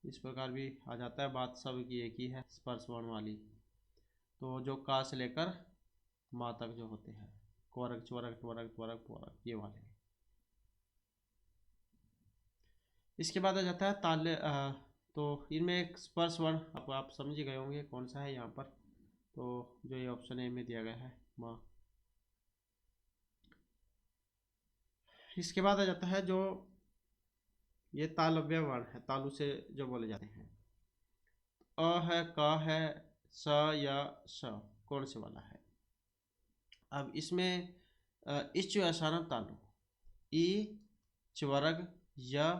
A: इस प्रकार भी आ जाता है। बात सब की एक ही है, स्पर्श वर्ण वाली। तो जो का से लेकर मा तक जो होते हैं, कोरक चोरक त्वरक त्वरक पोरक, ये वाले। इसके बाद आ जाता है ताल्य। तो इनमें एक स्पर्श वर्ण आप समझ ही गए होंगे कौन सा है यहाँ पर। तो जो ये ऑप्शन ए में दिया गया है माँ। इसके बाद आ जाता है जो ये तालव्य वर्ण है, तालु से जो बोले जाते हैं। अ है, क है, स या स, कौन से वाला है। अब इसमें इच असानम तालु, ई, च्वर्ग, य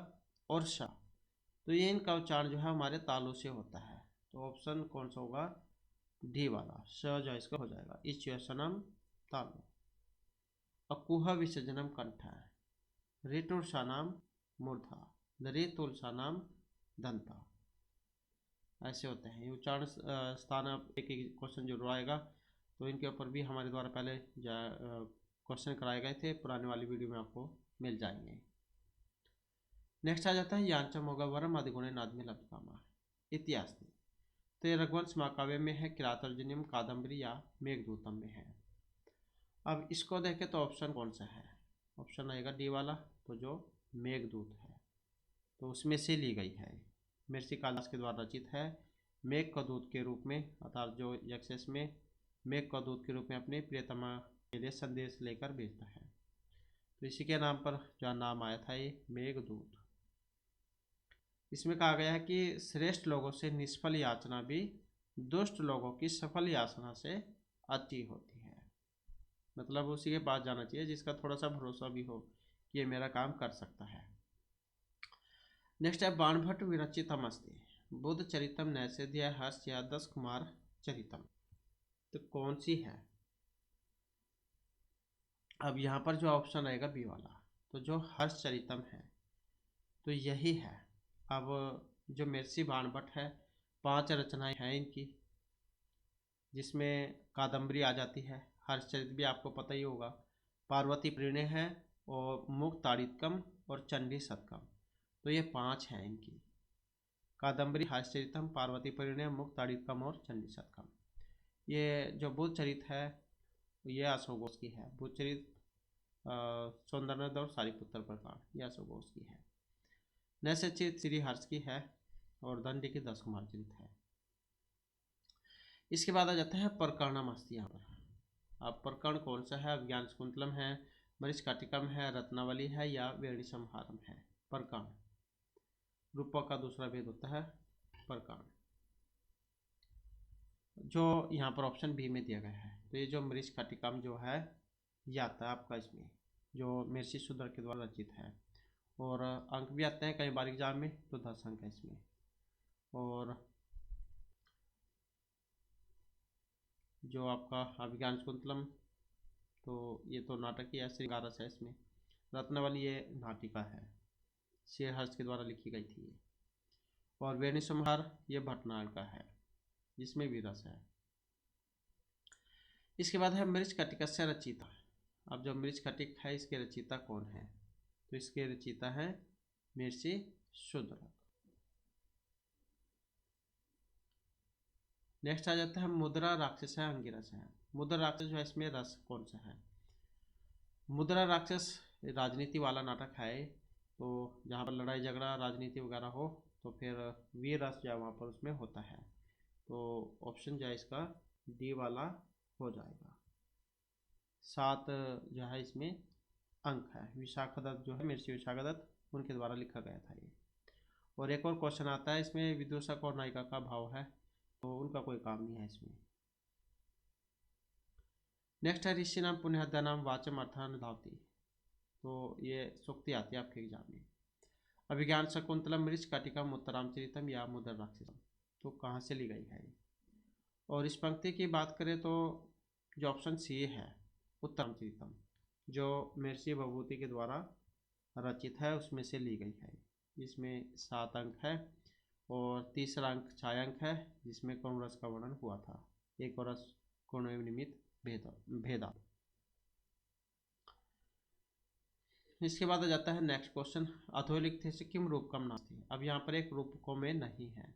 A: और श, तो ये इनका उच्चारण जो है हमारे तालु से होता है। तो ऑप्शन कौन सा होगा, डी वाला, स जो इसका हो जाएगा। इच असानम तालु। अकुह विसर्जनम कंठ है, ऋतुर्षानाम मूर्धा, ऋतुलसानाम दंता, ऐसे होते हैं ये उच्चारण स्थान। एक एक क्वेश्चन जरूर आएगा, तो इनके ऊपर भी हमारे द्वारा पहले क्वेश्चन कराए गए थे, पुराने वाली वीडियो में आपको मिल जाएंगे। नेक्स्ट आ जाता है यांचम होगा वरम आदिगुणे नादमी लब्धकामा। इतिहास में तो ये रघुवंश महाकाव्य में है, किरातार्जुनीयम, कादम्बरी या मेघदूतम में है। अब इसको देखें तो ऑप्शन कौन सा है, ऑप्शन आएगा डी वाला, तो जो मेघदूत है, तो उसमें से ली गई है। महर्षि कालिदास के द्वारा रचित है मेघ का दूत के रूप में, अर्थात जो यक्षस में मेघ का दूत के रूप में अपनी प्रियतमा के लिए संदेश लेकर भेजता है। तो इसी के नाम पर जो नाम आया था ये मेघदूत। इसमें कहा गया है कि श्रेष्ठ लोगों से निष्फल याचना भी दुष्ट लोगों की सफल याचना से अच्छी होती है। मतलब उसी के पास जाना चाहिए जिसका थोड़ा सा भरोसा भी हो कि ये मेरा काम कर सकता है। नेक्स्ट है बाणभट्ट विरचितम अस्ति बुद्ध चरितम नैषेध्य हर्ष या दस कुमार चरितम। तो कौन सी है? अब यहाँ पर जो ऑप्शन रहेगा बी वाला, तो जो हर्ष चरितम है तो यही है। अब जो महर्षि बाणभट्ट है 5 रचनाएं हैं इनकी, जिसमें कादम्बरी आ जाती है, हर्षचरित भी आपको पता ही होगा, पार्वती परिणय है और मुक्ताड़ितकम और चंडी शतकम। तो ये 5 हैं इनकी, कादम्बरी, हर्षचरितम, पार्वती परिणय, मुक्ताड़ितकम और चंडी शतकम। ये जो बुद्ध चरित है ये अशोक घोष की है। बुद्ध चरित, सौंदर्यनद और सारिपुत्र प्रकांड ये अशोक घोष की है। नैषधीय श्री हर्ष की है और दंडी की 10 कुमार चरित है। इसके बाद आ जाता है प्रकरणम अस्ति। यहाँ पर अब प्रकरण कौन सा है? अभिज्ञान शाकुंतलम है, मरीचिकाटिकम है, रत्नावली है या वेणी संहारम है। प्रकरण रूपक का दूसरा भेद होता है प्रकरण, जो यहाँ पर ऑप्शन बी में दिया गया है। तो ये जो मरीचिकाटिकम जो है ये आता है आपका इसमें, जो महर्षि शूद्र के द्वारा रचित है, और अंक भी आते हैं कई बार एग्जाम में, तो 10 अंक है इसमें। और जो आपका अभिज्ञान शाकुंतलम तो ये तो नाटक ही है, श्रृंगार रस है इसमें। रत्नावली ये नाटिका है, शेरहर्ष के द्वारा लिखी गई थी ये। और वेणी संहार ये भटनाल का है, जिसमें भी रस है। इसके बाद है मरीचिकाटिकस्य रचिता। अब जो मरीचिकाटिक है इसके रचिता कौन है? तो इसके रचिता है महर्षि शूद्र। नेक्स्ट आ जाता है मुद्रा राक्षस है अंगिरस है। मुद्रा राक्षस जो है इसमें रस कौन सा है? मुद्रा राक्षस राजनीति वाला नाटक है, तो जहाँ पर लड़ाई झगड़ा राजनीति वगैरह हो तो फिर वीर रस जो है वहाँ पर उसमें होता है। तो ऑप्शन जो है इसका डी वाला हो जाएगा। 7 जो है इसमें अंक है। विशाखदत्त जो है महर्षि विशाखदत्त उनके द्वारा लिखा गया था ये। और एक और क्वेश्चन आता है इसमें, विदूषक और नायिका का भाव है, तो उनका कोई काम नहीं है इसमें। नेक्स्ट है ऋषि नाम पुण्यहत्या नाम वाचम अर्थान धावती। तो ये सूक्ति आती है आपके एग्जाम में। अभिज्ञान शाकुंतलम मरीचिकाटिकम उत्तराम चरितम या मुद्रा राक्षसम। तो कहाँ से ली गई है ये? और इस पंक्ति की बात करें तो जो ऑप्शन सी है उत्तराम चरितम, जो महर्षि भभूति के द्वारा रचित है उसमें से ली गई है। इसमें 7 अंक है और तीसरा अंक छायांक है, जिसमें कौन रस का वर्णन हुआ था। एक और रस कौन एवं निमित्त भेदा। इसके बाद आ जाता है नेक्स्ट क्वेश्चन, अथोलिक से किम रूपकम नास्ति। अब यहाँ पर एक रूपकों में नहीं है।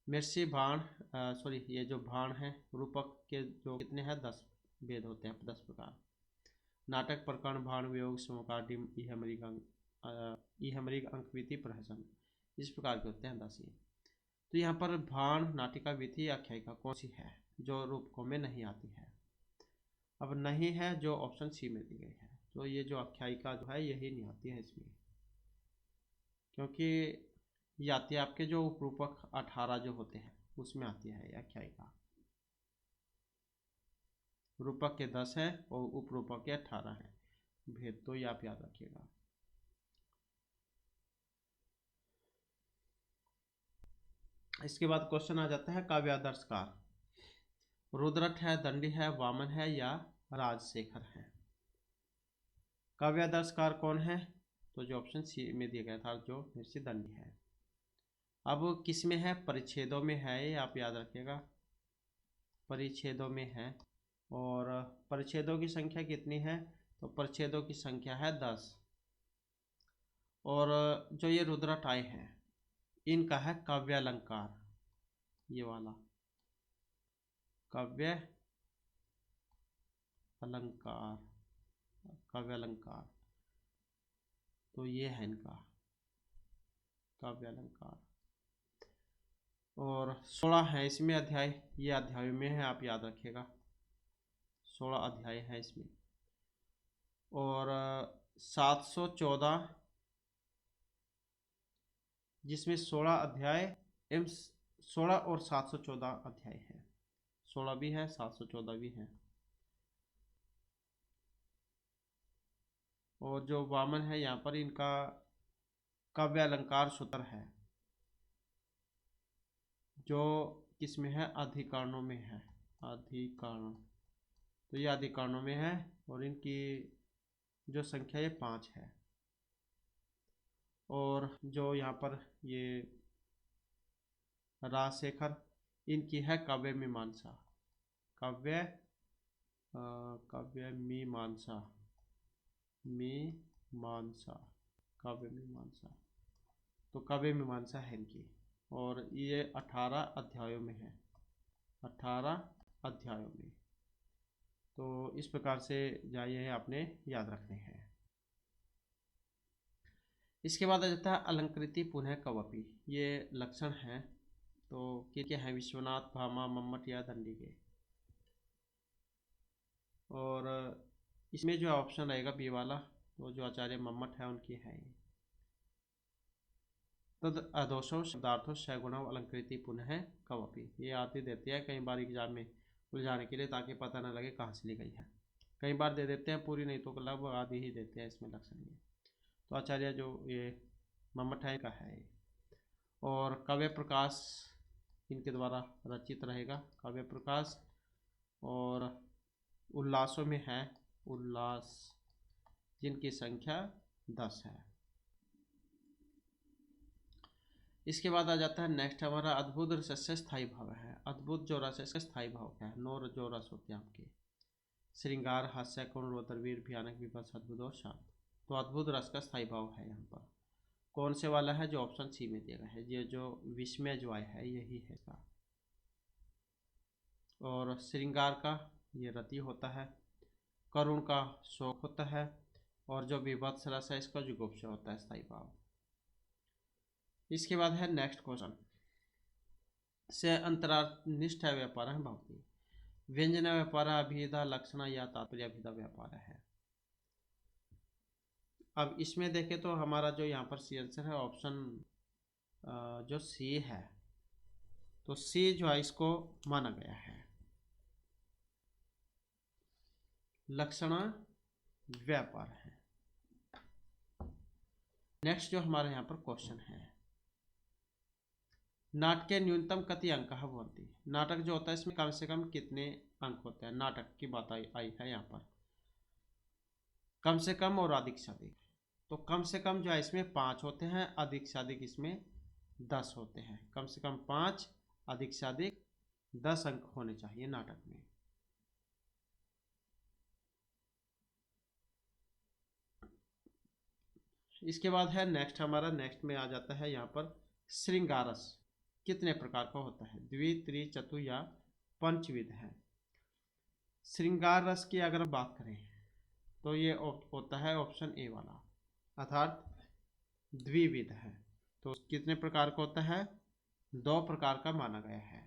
A: महर्षि बाण, सॉरी ये जो बाण है रूपक के जो कितने हैं 10 भेद होते हैं, 10 प्रकार। नाटक प्रकरण भाण वियोग समकार डिम इहमृग अंकविधि प्रहसन, इस प्रकार के होते हैं 10 ही। तो यहाँ पर भाण, नाटिका, विधि, आख्यायिका कौन सी है जो रूपकों में नहीं आती है? अब नहीं है जो ऑप्शन सी में दी गई है। तो ये जो आख्यायिका जो है यही नहीं आती है इसमें, क्योंकि ये आती है आपके जो उपरूपक 18 जो होते हैं उसमें आती है आख्यायिका। रूपक के 10 है और उपरूपक के 18 है भेद, तो ये आप याद रखिएगा। इसके बाद क्वेश्चन आ जाता है काव्यादर्शकार। रुद्रट है, दंडी है, वामन है या राजशेखर है। काव्यादर्शकार कौन है? तो जो ऑप्शन सी में दिया गया था जो महर्षि दंडी है। अब किस में है? परिच्छेदों में है, ये आप याद रखिएगा, परिच्छेदों में है। और परिच्छेदों की संख्या कितनी है? तो परिच्छेदों की संख्या है 10। और जो ये रुद्रटाय है इनका है काव्यालंकार, ये वाला काव्य अलंकार, काव्यालंकार, तो ये है इनका काव्यालंकार। और 16 है इसमें अध्याय, ये अध्याय में है, आप याद रखिएगा 16 अध्याय है इसमें। और 714 जिसमें 16 अध्याय एवं 16 और 714 अध्याय है, 16 भी है 714 भी है। और जो वामन है यहाँ पर इनका काव्य अलंकार सूत्र है जो किसमें है, अधिकरणों में है, अधिकरण। तो ये अधिकरणों में है और इनकी जो संख्या ये 5 है। और जो यहाँ पर ये राजशेखर, इनकी है काव्य मीमांसा, काव्य काव्य मीमांसा, मीमांसा, काव्य मीमांसा। तो काव्य मीमांसा है इनकी, और ये 18 अध्यायों में है, 18 अध्यायों में। तो इस प्रकार से ये आपने याद रखने हैं। इसके बाद आ जाता है अलंकृति पुनः कवपी, ये लक्षण हैं। तो क्या है, विश्वनाथ, भामा, मम्मट या दंडी के। और इसमें जो ऑप्शन रहेगा बी वाला, तो जो आचार्य मम्मट है उनकी है ये। तद अदोषो शब्दार्थो सगुणो अलंकृति पुनः कवपी, ये आती देती है कई बार एग्जाम में उलझाने के लिए, ताकि पता न लगे कहाँ से ली गई है। कई बार दे देते हैं पूरी, नहीं तो लगभग आधी ही देते हैं इसमें लक्षण ये। तो आचार्य जो ये मम्मट है का है ये। और काव्य प्रकाश इनके द्वारा रचित रहेगा, काव्य प्रकाश। और उल्लासों में है उल्लास, जिनकी संख्या 10 है। इसके बाद आ जाता है नेक्स्ट हमारा अद्भुत रस से स्थायी भाव है। अद्भुत जो रस है स्थायी भाव क्या है, 9 जो रस होते हैं आपके, श्रृंगार, हास्य, करुण, रोदरवीर, भयानक, विभत्स, अद्भुत और शांत। तो अद्भुत रस का स्थायी भाव है यहाँ पर कौन से वाला है, जो ऑप्शन सी में दिया गया है, ये जो विस्मय जो है यही है इसका। और श्रृंगार का ये रति होता है, करुण का शोक होता है, और जो विभत्स रस है इसका जुगुप्सा होता है स्थायी भाव। इसके बाद है नेक्स्ट क्वेश्चन, से अंतरानिष्ठ व्यापार है भवती, व्यंजन व्यापार, अभिधा लक्षण या तात्पर्य अभिधा व्यापार है। अब इसमें देखें तो हमारा जो यहाँ पर सी आंसर है ऑप्शन जो सी है, तो सी जो है इसको माना गया है, लक्षण व्यापार है। नेक्स्ट जो हमारे यहाँ पर क्वेश्चन है, नाटक के न्यूनतम कति अंक भवन्ति, नाटक जो होता है इसमें कम से कम कितने अंक होते हैं, नाटक की बात आई है यहाँ पर, कम से कम और अधिक से अधिक। तो कम से कम जो है इसमें 5 होते हैं, अधिक से अधिक इसमें 10 होते हैं। कम से कम 5, अधिक से अधिक 10 अंक होने चाहिए नाटक में। इसके बाद है नेक्स्ट हमारा, नेक्स्ट में आ जाता है यहाँ पर श्रृंगारस कितने प्रकार का होता है, द्वि, त्रि, चतु या पंचविध है। श्रृंगार रस की अगर हम बात करें तो ये होता है ऑप्शन ए वाला, अर्थात द्विविध है। तो कितने प्रकार का होता है, 2 प्रकार का माना गया है,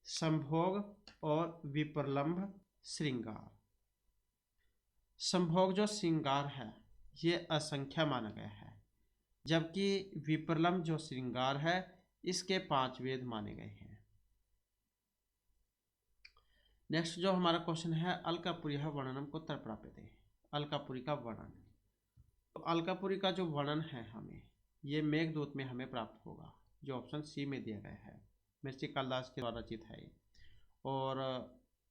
A: संभोग और विप्रलंभ श्रृंगार। संभोग जो श्रृंगार है ये असंख्य माना गया है, जबकि विप्रलंभ जो श्रृंगार है इसके 5 वेद माने गए हैं। नेक्स्ट जो हमारा क्वेश्चन है, अलकापुरी वर्णनम को उत्तर प्राप्त है, अलकापुरी का वर्णन। तो अलकापुरी का जो वर्णन है हमें, ये मेघदूत में हमें प्राप्त होगा, जो ऑप्शन सी में दिया गया है, महर्षि कालिदास के द्वारा रचित है। और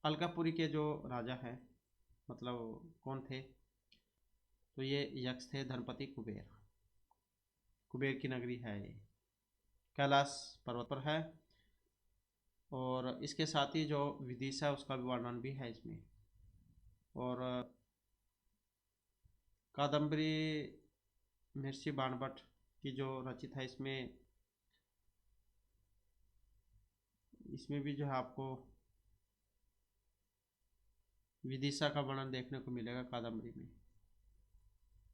A: अलकापुरी के जो राजा हैं, मतलब कौन थे, तो ये यक्ष थे, धनपति कुबेर, कुबेर की नगरी है ये, कैलाश पर्वत पर है। और इसके साथ ही जो विदिशा उसका भी वर्णन भी है इसमें। और कादम्बरी महर्षि बाणभट्ट की जो रचित है इसमें भी जो है आपको विदिशा का वर्णन देखने को मिलेगा कादम्बरी में।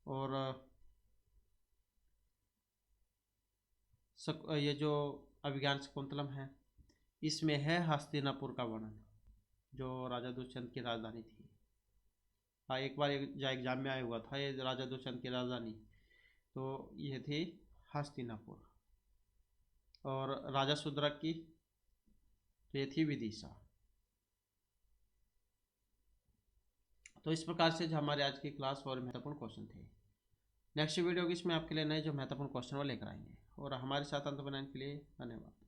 A: और ये जो अभिज्ञान शकुंतलम है, इसमें है हस्तिनापुर का वर्णन, जो राजा दुष्यंत की राजधानी थी। हाँ, एक बार एग्जाम में आया हुआ था ये राजा दुष्यंत की राजधानी, तो ये थी हस्तिनापुर। और राजा शूद्रक की, तो ये थी विदिशा। तो इस प्रकार से जो हमारे आज की क्लास और महत्वपूर्ण क्वेश्चन थे। नेक्स्ट वीडियो की इसमें आपके लिए नए जो महत्वपूर्ण क्वेश्चन वो लेकर आएंगे। और हमारे साथ अंत बनाने के लिए धन्यवाद।